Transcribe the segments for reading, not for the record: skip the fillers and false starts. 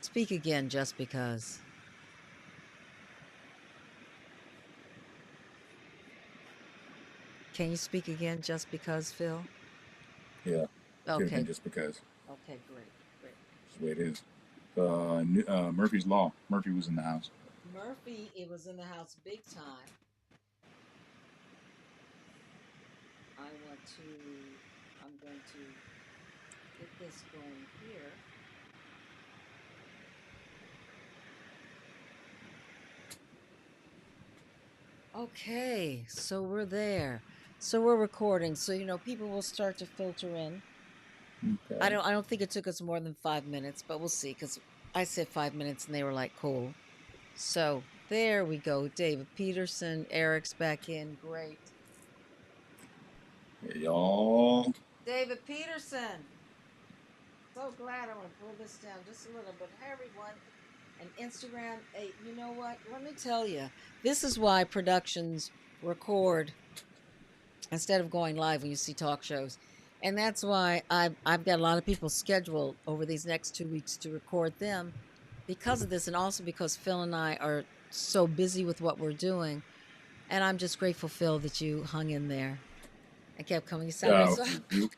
Speak again just because. Can you speak again just because, Phil? Yeah, could have been Okay. just because. Okay, great. Great. That's the way it is. Murphy's Law. Murphy was in the house. Murphy, it was in the house big time. I want to, I'm going to get this going here. Okay, so we're there. So we're recording. So people will start to filter in. I Okay. don't I don't think it took us more than 5 minutes, but we'll see because I said 5 minutes and they were like, cool. So there we go. David Peterson, Eric's back in. Great. Hey, y'all. David Peterson. So glad. I want to pull this down just a little bit. Hey everyone. And Instagram, hey, you know what? Let me tell you. This is why productions record instead of going live when you see talk shows. And that's why I've got a lot of people scheduled over these next 2 weeks to record them because of this, and also because Phil and I are so busy with what we're doing. And I'm just grateful, Phil, that you hung in there and kept coming. You sound Uh, so.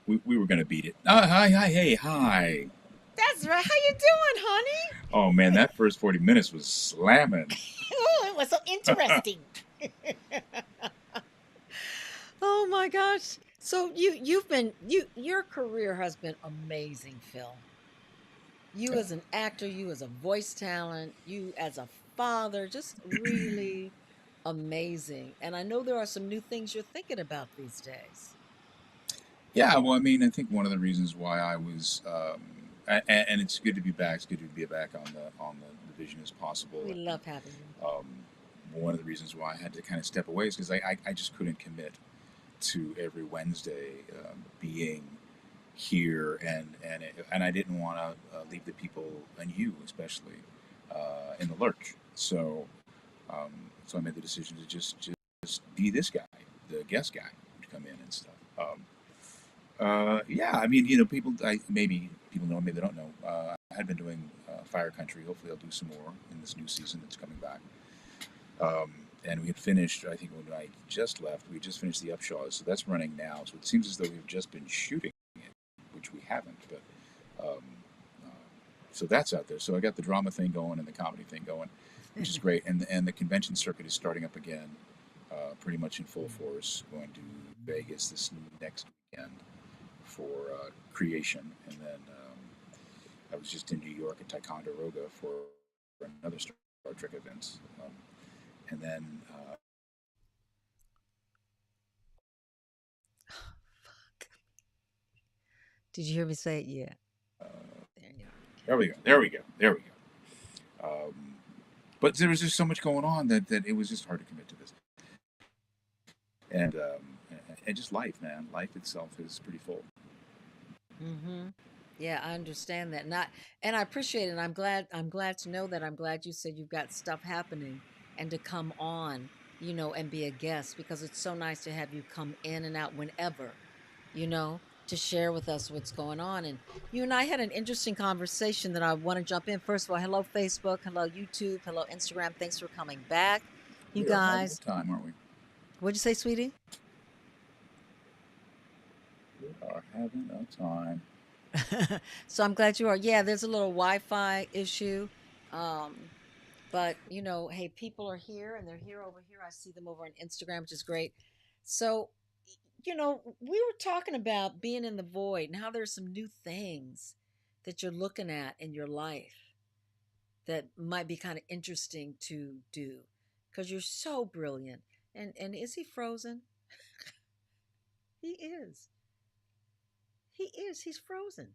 we were gonna beat it. Hi, hey, hi. That's right. How you doing, honey? Oh man, that first 40 minutes was slamming. Oh, it was so interesting. Oh my gosh. So you've been your career has been amazing, Phil. You as an actor, you as a voice talent, you as a father, just really amazing. And I know there are some new things you're thinking about these days. Yeah, well, I mean, I think one of the reasons why I was, and it's good to be back. It's good to be back on the Vision as possible. We And love having you. um, one of the reasons why I had to kind of step away is because I just couldn't commit to every Wednesday being here, and I didn't want to leave the people and you especially in the lurch. Um, so I made the decision to just be this guy, the guest guy, to come in and stuff. Yeah, I mean, people, maybe people know, maybe they don't know. I had been doing Fire Country. Hopefully, I'll do some more in this new season that's coming back. And we had finished, I think, when I just left, we just finished the Upshaws, so that's running now. So it seems as though we've just been shooting it, which we haven't. But um, uh, so that's out there. So I got the drama thing going and the comedy thing going, which is great. And the convention circuit is starting up again, pretty much in full force. Going to Vegas this next weekend for creation, and then I was just in New York at Ticonderoga for another Star Trek event, and then Fuck. Did you hear me say it? Yeah. uh, There you are. there we go, there we go, there we go. But there was just so much going on that it was just hard to commit to this, and just life, man. Life itself is pretty full. Mm-hmm. Yeah, I understand that. And I appreciate it. And I'm glad to know that. I'm glad you said you've got stuff happening and to come on, and be a guest because it's so nice to have you come in and out whenever, to share with us what's going on. And you and I had an interesting conversation that I want to jump in. First of all, hello Facebook, hello YouTube, hello Instagram. Thanks for coming back, you We are having guys. a time, aren't we? What'd you say, sweetie? We are having a time. So I'm glad you are. Yeah, there's a little Wi-Fi issue. Um, but hey, people are here and they're here over here. I see them over on Instagram, which is great. So, we were talking about being in the void and how there's some new things that you're looking at in your life that might be kind of interesting to do because you're so brilliant. And is he frozen? He is. He is. He's frozen.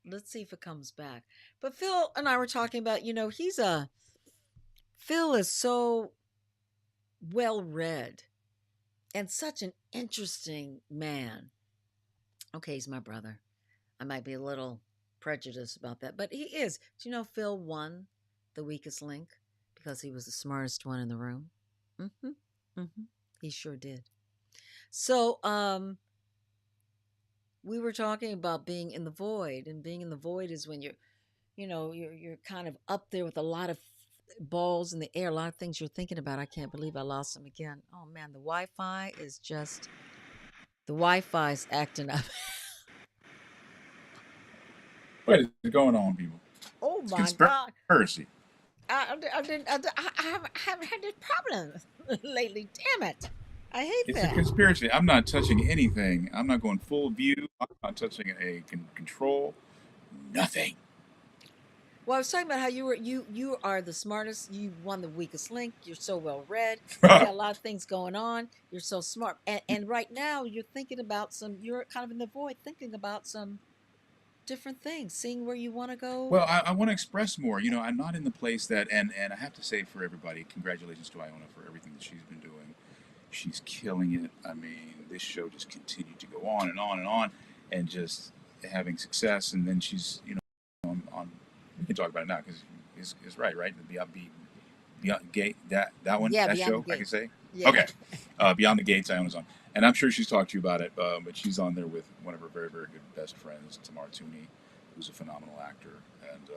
Let's see if it comes back. But Phil and I were talking about, Phil is so well read and such an interesting man. Okay, he's my brother. I might be a little prejudiced about that, but he is. Do you know Phil won the weakest link because he was the smartest one in the room? Mm-hmm. Mm-hmm. He sure did. So, we were talking about being in the void, and being in the void is when you're you're kind of up there with a lot of balls in the air, a lot of things you're thinking about. I can't believe I lost them again. Oh man, the Wi-Fi is acting up. What is going on, people? Oh It's my God. conspiracy. I didn't. I haven't had this problem lately. Damn it! I hate It's a that. conspiracy. I'm not touching anything. I'm not going full view. I'm not touching a control. Nothing. Well, I was talking about how you are the smartest. You won the weakest link. You're so well read. You got a lot of things going on. You're so smart. And right now you're thinking about some. You're kind of in the void, thinking about some different things, seeing where you want to go. Well, I want to express more. I'm not in the place that, and I have to say for everybody, congratulations to Iona for everything that she's been doing. She's killing it. I mean, this show just continued to go on and on and on, and just having success. And then she's, on we can talk about it now because is right, right? Beyond Gate, that one, Yeah, that beyond the show, I can gates. say. Yeah. Okay, Beyond the Gates, Iona's on, and I'm sure she's talked to you about it. But she's on there with one of her very, very good best friends, Tamar Tooney, who's a phenomenal actor, and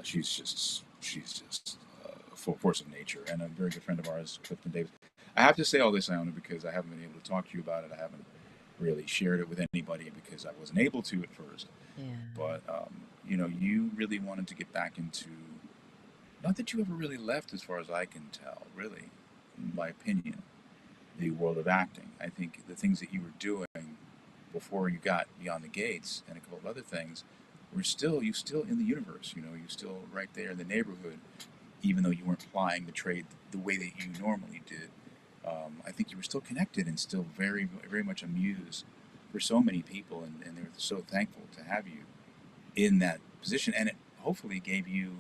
she's just a full force of nature, and a very good friend of ours, Clifton Davis. I have to say all this, Iona, because I haven't been able to talk to you about it. I haven't really shared it with anybody because I wasn't able to at first. Yeah. But you really wanted to get back into, not that you ever really left, as far as I can tell, really, in my opinion, the world of acting. I think the things that you were doing before you got Beyond the Gates and a couple of other things were still in the universe. You still right there in the neighborhood, even though you weren't plying the trade the way that you normally did. I think you were still connected and still very, very much amused for so many people, and they were so thankful to have you in that position. And it hopefully gave you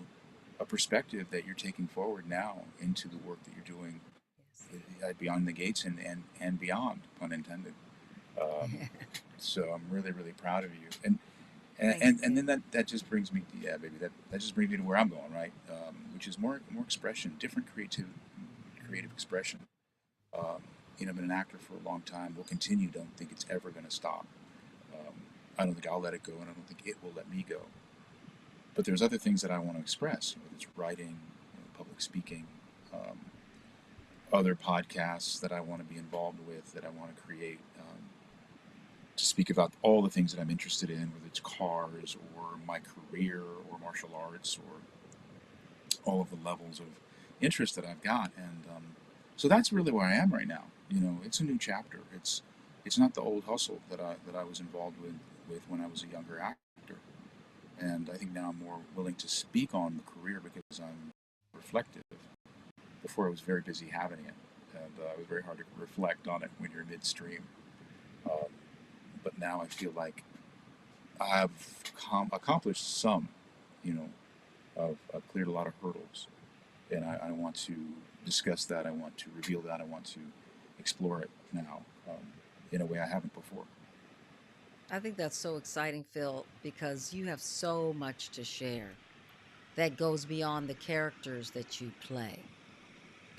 a perspective that you're taking forward now into the work that you're doing Yes. beyond the gates and beyond, pun intended. Um, so I'm really, really proud of you. And and, Thank and, you. and then that just brings me, yeah, baby, that just brings me to where I'm going, right? Which is more expression, different creative expression. Um, I've been an actor for a long time. Will continue. Don't think it's ever going to stop. Um, I don't think I'll let it go, and I don't think it will let me go. But there's other things that I want to express, whether it's writing, public speaking, um, other podcasts that I want to be involved with, that I want to create, to speak about all the things that I'm interested in, whether it's cars or my career or martial arts or all of the levels of interest that I've got. And so that's really where I am right now. It's a new chapter. It's not the old hustle that I was involved with when I was a younger actor. And I think now I'm more willing to speak on the career because I'm reflective. Before I was very busy having it, and it was very hard to reflect on it when you're midstream. Um, but now I feel like I've accomplished some, you know, I've cleared a lot of hurdles, and I want to discuss that. I want to reveal that. I want to explore it now in a way I haven't before. I think that's so exciting, Phil, because you have so much to share that goes beyond the characters that you play.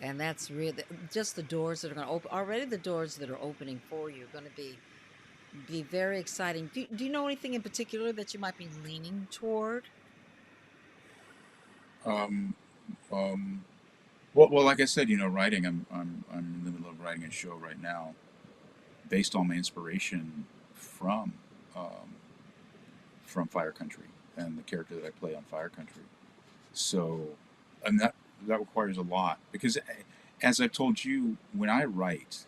And that's really just the doors that are going to open. Already, the doors that are opening for you are going to be very exciting. Do you know anything in particular that you might be leaning toward? Um, um, well, like I said, writing. I'm in the middle of writing a show right now, based on my inspiration from um, from Fire Country and the character that I play on Fire Country. So, and that requires a lot because, as I've told you, when I write,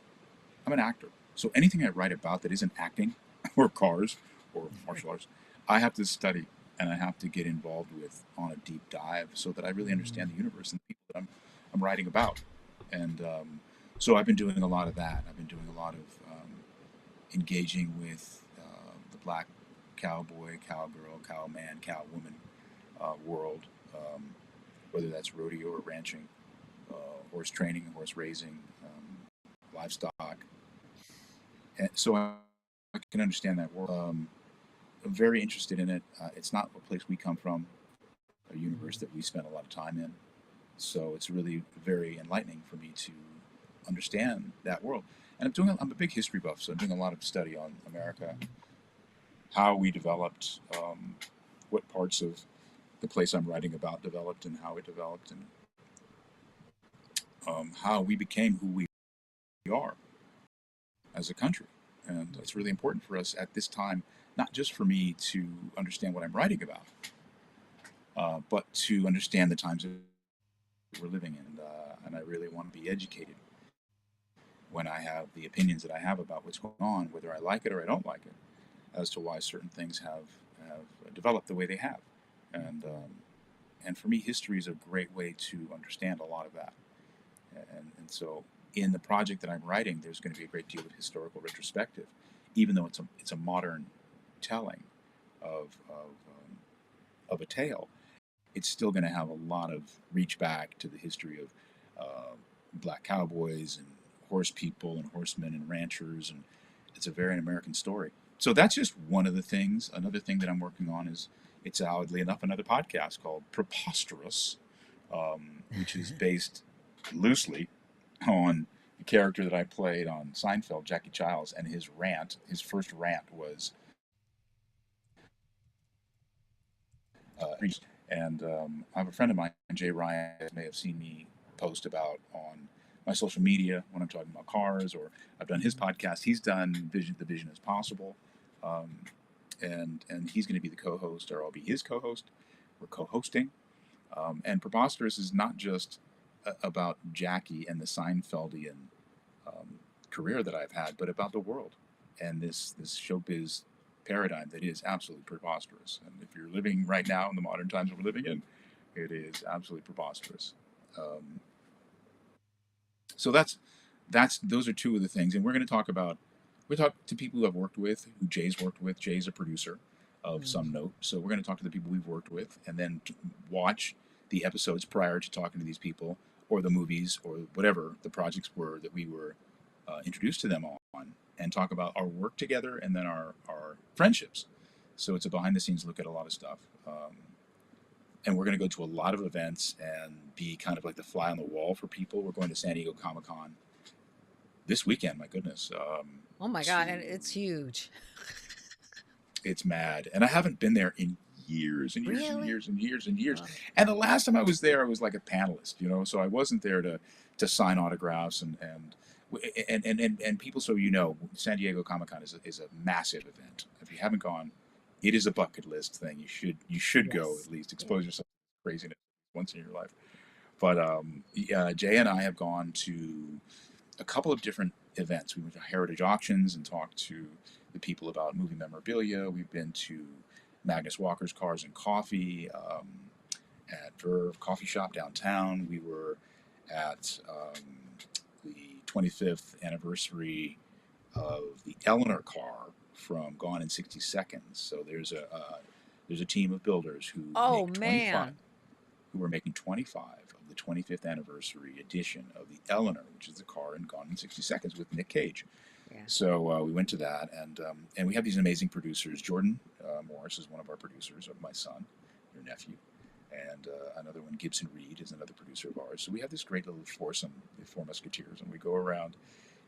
I'm an actor. So anything I write about that isn't acting or cars or martial arts, I have to study and I have to get involved with on a deep dive so that I really understand the Mm. universe and the people that I'm writing about. And so I've been doing a lot of that. I've been doing a lot of engaging with the black cowboy, cowgirl, cowman, cowwoman world, whether that's rodeo or ranching, uh, horse training, horse raising, livestock. And so I can understand that world. I'm very interested in it. It's not a place we come from, a universe Mhm. that we spend a lot of time in. So it's really very enlightening for me to understand that world. And I'm a big history buff, so I'm doing a lot of study on America, Mhm. how we developed, what parts of the place I'm writing about developed and how it developed and how we became who we are as a country. And it's really important for us at this time, not just for me to understand what I'm writing about, but to understand the times that we're living in. And I really want to be educated when I have the opinions that I have about what's going on, whether I like it or I don't like it, as to why certain things have developed the way they have. And Mhm. and for me, history is a great way to understand a lot of that. And so in the project that I'm writing, there's going to be a great deal of historical retrospective, even though it's a modern telling of a tale. It's still going to have a lot of reach back to the history of black cowboys and horse people and horsemen and ranchers, and it's a very American story. So that's just one of the things. Another thing that I'm working on is it's oddly enough another podcast called Preposterous, which is based loosely on the character that I played on Seinfeld, Jackie Childs, and his rant. His first rant was, and I have a friend of mine, Jay Ryan, may have seen me post about on my social media when I'm talking about cars, or I've done his Mhm. podcast. He's done Vision. The Vision is Possible, um, and he's going to be the co-host, or I'll be his co-host. We're co-hosting, and Preposterous is not just about Jackie and the Seinfeldian um, career that I've had, but about the world and this showbiz paradigm that is absolutely preposterous. And if you're living right now in the modern times that we're living in, it is absolutely preposterous. Um, so that's those are two of the things, and we're going to talk about we talk to people who I've worked with, who Jay's worked with. Jay's a producer of some Mhm. note, so we're going to talk to the people we've worked with, and then watch the episodes prior to talking to these people, or the movies, or whatever the projects were that we were introduced to them on, and talk about our work together, and then our friendships. So it's a behind the scenes look at a lot of stuff. And we're going to go to a lot of events and be kind of like the fly on the wall for people. We're going to San Diego Comic Con this weekend. My goodness, Oh my to God, and it's huge. it's mad, and I haven't been there in years and years and Really? years and years and years. Oh. And the last time I was there, I was like a panelist, so I wasn't there to sign autographs and people. So San Diego Comic Con is a massive event. If you haven't gone, it is a bucket list thing. You should go Yes. at least Yeah. expose yourself to craziness once in your life. But yeah, Jay and I have gone to a couple of different events. We went to heritage auctions and talked to the people about movie memorabilia. We've been to Magnus Walker's Cars and Coffee at Verve Coffee Shop downtown. We were at the 25th anniversary of the Eleanor car from Gone in 60 Seconds. So there's a team of builders Oh man. who were making 25 of the 25th anniversary edition of the Eleanor, which is the car in Gone in 60 Seconds with Nick Cage. Yeah. So we went to that, and we have these amazing producers. Jordan Morris is one of our producers of My Son, your nephew, and another one, Gibson Reed, is another producer of ours. So we have this great little foursome, the Four Musketeers, and we go around,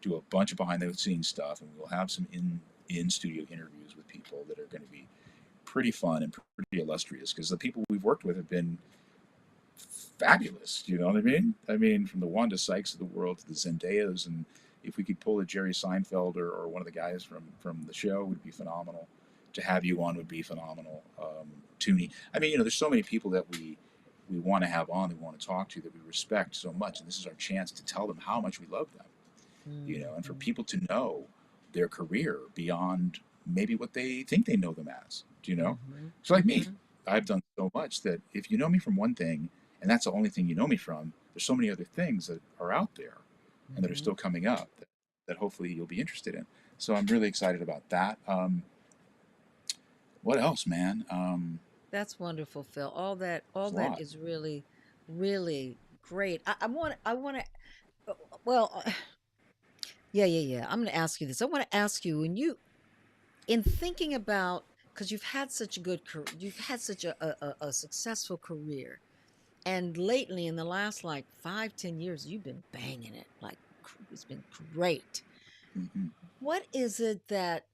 do a bunch of behind the scenes stuff, and we'll have some in studio interviews with people that are going to be pretty fun and pretty illustrious because the people we've worked with have been fabulous. You know what I mean? I mean, from the Wanda Sykes of the world to the Zendayas, and if we could pull a Jerry Seinfeld or one of the guys from the show, would be phenomenal. To have you on would be phenomenal. Tooney. I mean, there's so many people that we want to have on, that we want to talk to, that we respect so much, and this is our chance to tell them how much we love them. And for Mhm. people to know their career beyond maybe what they think they know them as. Mhm. So like me, Mhm. I've done so much that if you know me from one thing, and that's the only thing you know me from, there's so many other things that are out there and that are still Mhm. coming up that hopefully you'll be interested in. So I'm really excited about that. What else, man? That's wonderful, Phil. All There's a that lot. is really, really great. I want to, well, yeah, yeah, yeah. I'm going to ask you this. I want to ask you when you, in thinking about, because you've had such a successful career. And lately, in the last like 5, 10 years, you've been banging it. Like it's been great. Mm-hmm. What is it that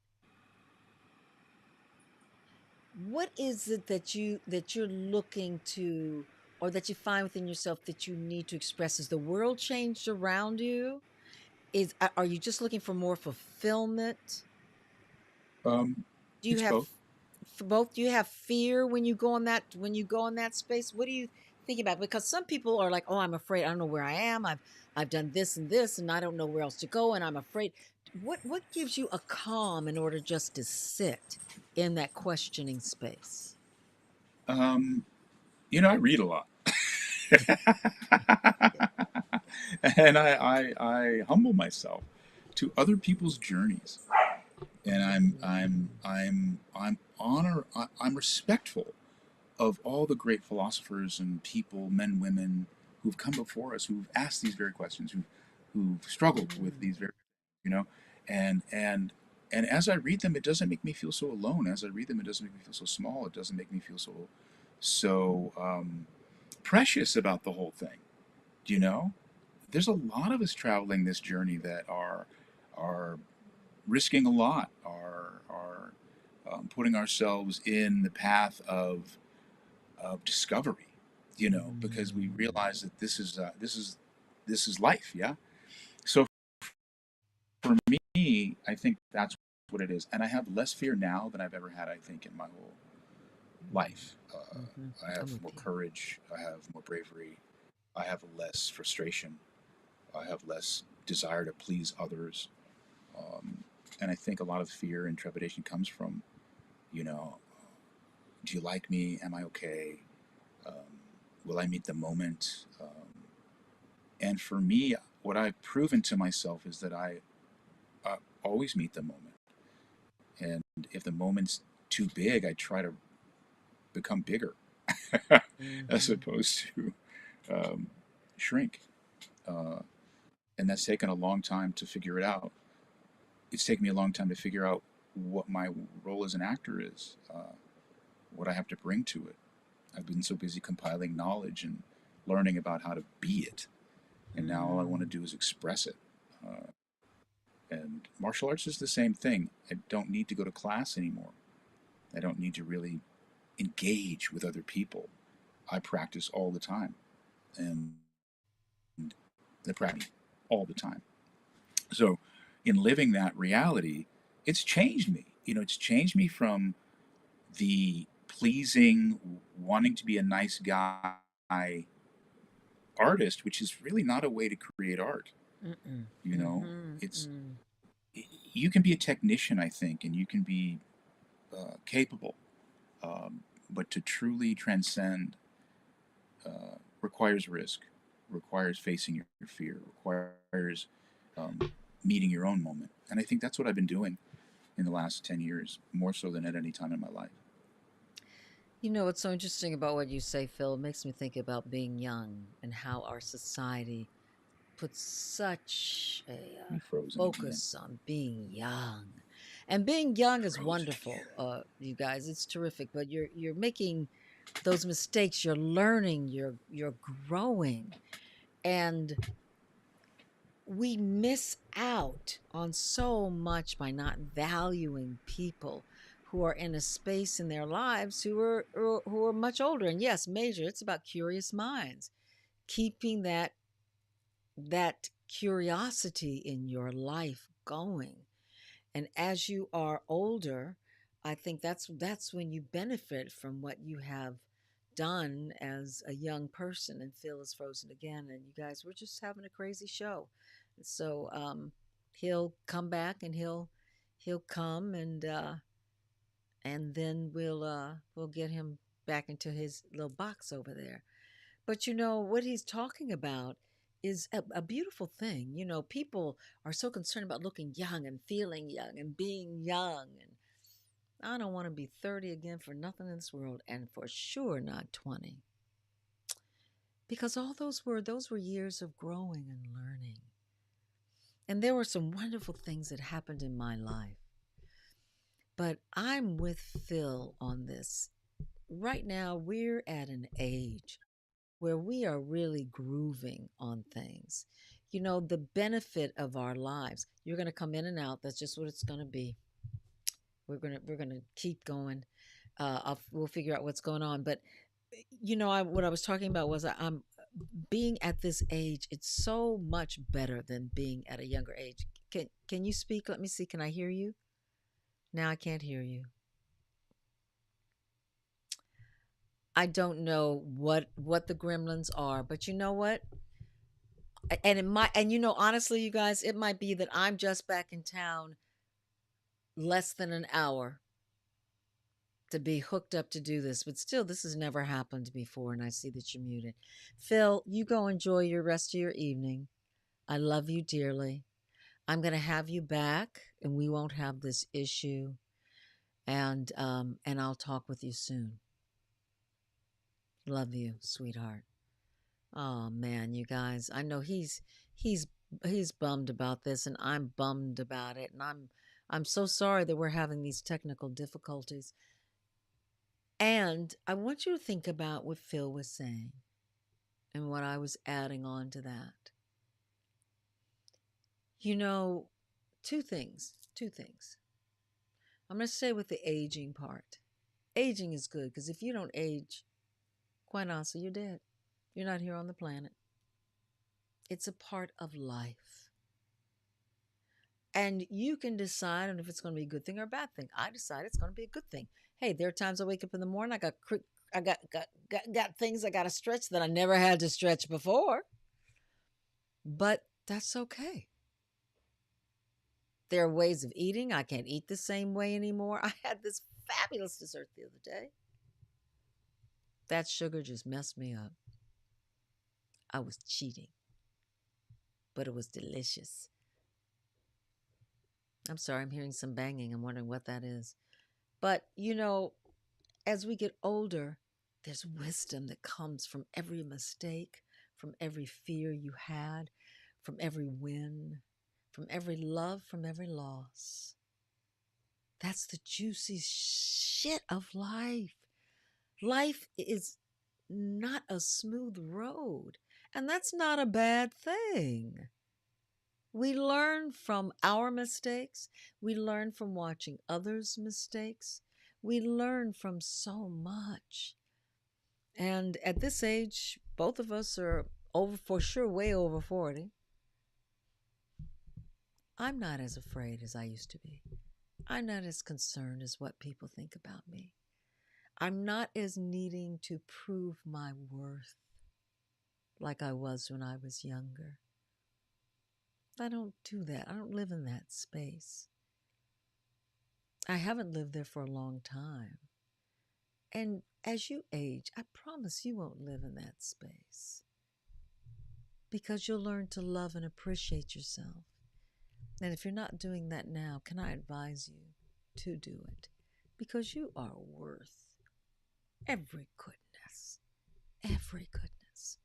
what is it that you're looking to, or that you find within yourself that you need to express? Has the world changed around you? Are you just looking for more fulfillment? Um, Do you it's have both. for both? Do you have fear when you go in that space? What do you think about? Because some people are like, "Oh, I'm afraid. I don't know where I am. I've done this and this, and I don't know where else to go, and I'm afraid." What gives you a calm in order just to sit in that questioning space? Um, I read a lot, and I humble myself to other people's journeys, and I'm respectful of all the great philosophers and people, men, women, who've come before us, who've asked these very questions, who've struggled with Mm, these very, you know, and and and as I read them, it doesn't make me feel so alone. As I read them, it doesn't make me feel so small. It doesn't make me feel so precious about the whole thing. You know, there's a lot of us traveling this journey that are risking a lot, are putting ourselves in the path of discovery, because we mm, realize that this is life, yeah. So for me, I think that's what it is, and I have less fear now than I've ever had. I think in my whole life, mm-hmm. I have I'm with more you. courage, I have more bravery, I have less frustration, I have less desire to please others, um, and I think a lot of fear and trepidation comes from, you know, do you like me? Am I okay? Um, will I meet the moment? And for me, what I've proven to myself is that I always meet the moment. And if the moment's too big, I try to become bigger as Mm-hmm. opposed to um, shrink. Uh, and that's taken a long time to figure it out. It's taken me a long time to figure out what my role as an actor is, what I have to bring to it. I've been so busy compiling knowledge and learning about how to be it. And now all I want to Mm. do is express it. And martial arts is the same thing. I don't need to go to class anymore. I don't need to really engage with other people. I practice all the time, and I practice all the time. So, in living that reality, it's changed me. It's changed me from the pleasing, wanting to be a nice guy artist, which is really not a way to create art. Mm-mm. You know, Mm-hmm. it's Mm. you can be a technician, I think, and you can be capable. But to truly transcend requires risk, requires facing your fear, requires meeting your own moment. And I think that's what I've been doing in the last 10 years, more so than at any time in my life. You know what's so interesting about what you say, Phil? It makes me think about being young and how our society puts such a You frozen again. focus on being young. And being young is Frozen again. wonderful, you guys. It's terrific, but you're making those mistakes, you're learning, you're growing. And we miss out on so much by not valuing people who are in a space in their lives who are much older. And yes, major, it's about curious minds, keeping that curiosity in your life going. And as you are older, I think that's when you benefit from what you have done as a young person. And Phil is frozen again. And you guys, we're just having a crazy show. So he'll come back, and he'll come, and then we'll get him back into his little box over there. But you know what he's talking about is a beautiful thing. You know, people are so concerned about looking young and feeling young and being young. And I don't want to be 30 again for nothing in this world, and for sure not 20. Because all those were years of growing and learning. And there were some wonderful things that happened in my life. But I'm with Phil on this. Right now, we're at an age where we are really grooving on things. You know, the benefit of our lives. You're going to come in and out. That's just what it's going to be. We're going to keep going. we'll figure out what's going on. But what I was talking about was I'm being at this age. It's so much better than being at a younger age. Can you speak? Let me see. Can I hear you? Now I can't hear you. I don't know what the gremlins are, but you know what? And it might, and honestly, you guys, it might be that I'm just back in town less than an hour to be hooked up to do this, but still, this has never happened before, and I see that you're muted. Phil, you go enjoy your rest of your evening. I love you dearly. I'm going to have you back, and we won't have this issue, and I'll talk with you soon. Love you, sweetheart. Oh man, you guys, I know he's he's bummed about this, and I'm bummed about it, and I'm so sorry that we're having these technical difficulties. And I want you to think about what Phil was saying and what I was adding on to that. You know, two things. Two things. I'm going to say with the aging part. Aging is good because if you don't age, quite honestly, you're dead. You're not here on the planet. It's a part of life. And you can decide on if it's going to be a good thing or a bad thing. I decide it's going to be a good thing. Hey, there are times I wake up in the morning, I got things I got to stretch that I never had to stretch before. But that's okay. There are ways of eating. I can't eat the same way anymore. I had this fabulous dessert the other day. That sugar just messed me up. I was cheating, but it was delicious. I'm sorry, I'm hearing some banging. I'm wondering what that is. But, as we get older, there's wisdom that comes from every mistake, from every fear you had, from every win, from every love, from every loss. That's the juicy shit of life. Life is not a smooth road, and that's not a bad thing. We learn from our mistakes. We learn from watching others' mistakes. We learn from so much. And at this age, both of us are over, for sure, way over 40. I'm not as afraid as I used to be. I'm not as concerned as what people think about me. I'm not as needing to prove my worth like I was when I was younger. I don't do that. I don't live in that space. I haven't lived there for a long time. And as you age, I promise you won't live in that space because you'll learn to love and appreciate yourself. And if you're not doing that now, can I advise you to do it? Because you are worth every goodness. Every goodness.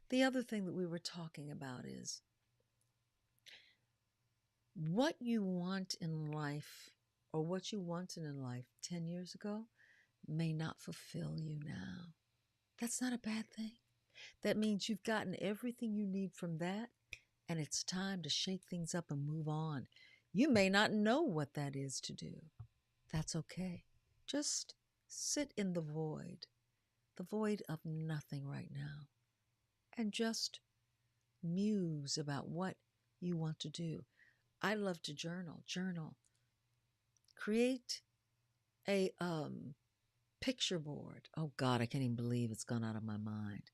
The other thing that we were talking about is what you want in life or what you wanted in life 10 years ago may not fulfill you now. That's not a bad thing. That means you've gotten everything you need from that, and it's time to shake things up and move on. You may not know what that is to do. That's okay. Just sit in the void of nothing right now, and just muse about what you want to do. I love to journal. Create a picture board. Oh God, I can't even believe it's gone out of my mind.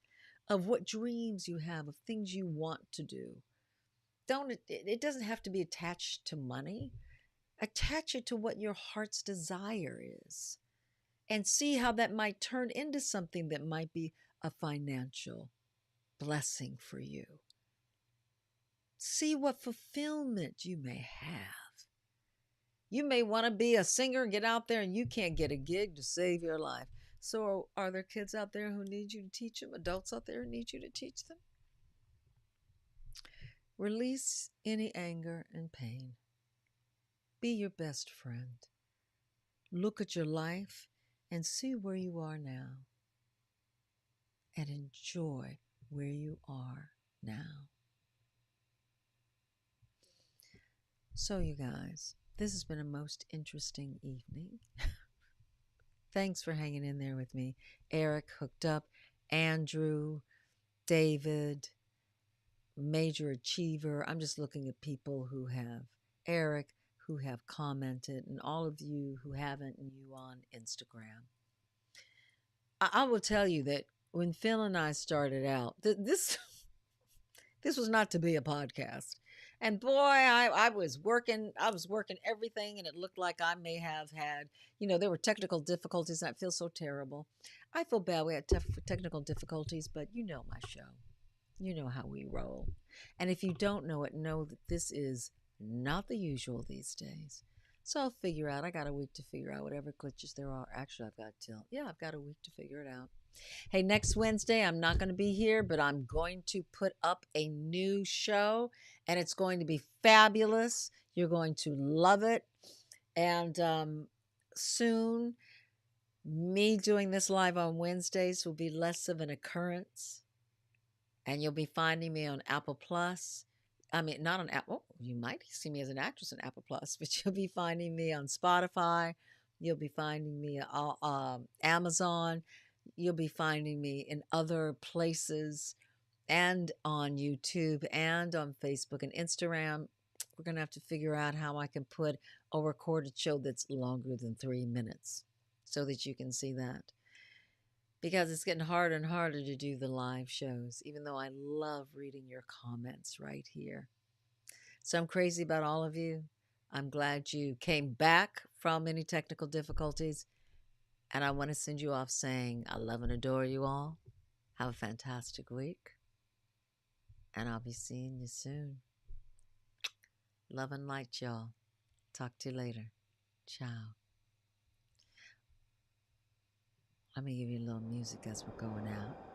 Of what dreams you have, of things you want to do. Don't it doesn't have to be attached to money. Attach it to what your heart's desire is. And see how that might turn into something that might be a financial blessing for you. See what fulfillment you may have. You may want to be a singer, get out there, and you can't get a gig to save your life. So, are there kids out there who need you to teach them? Adults out there who need you to teach them? Release any anger and pain. Be your best friend. Look at your life and see where you are now. And enjoy where you are now. So, you guys, this has been a most interesting evening. Thanks for hanging in there with me. Eric hooked up, Andrew, David, Major Achiever. I'm just looking at people who have, Eric, who have commented, and all of you who haven't, and you on Instagram. I will tell you that when Phil and I started out, this this was not to be a podcast. And boy, I was working everything, and it looked like I may have had, there were technical difficulties, and I feel so terrible. I feel bad we had technical difficulties, but you know my show. You know how we roll. And if you don't know it, know that this is not the usual these days. So I'll figure out. I got a week to figure out whatever glitches there are. Actually, I've got a week to figure it out. Hey, next Wednesday, I'm not going to be here, but I'm going to put up a new show, and it's going to be fabulous. You're going to love it. And soon, me doing this live on Wednesdays will be less of an occurrence, and you'll be finding me on Apple Plus. I mean, not on Apple. You might see me as an actress on Apple Plus, but you'll be finding me on Spotify. You'll be finding me on Amazon. You'll be finding me in other places and on YouTube and on Facebook and Instagram. We're going to have to figure out how I can put a recorded show that's longer than 3 minutes so that you can see that. Because it's getting harder and harder to do the live shows, even though I love reading your comments right here. So I'm crazy about all of you. I'm glad you came back from any technical difficulties. And I want to send you off saying, I love and adore you all. Have a fantastic week. And I'll be seeing you soon. Love and light, y'all. Talk to you later. Ciao. Let me give you a little music as we're going out.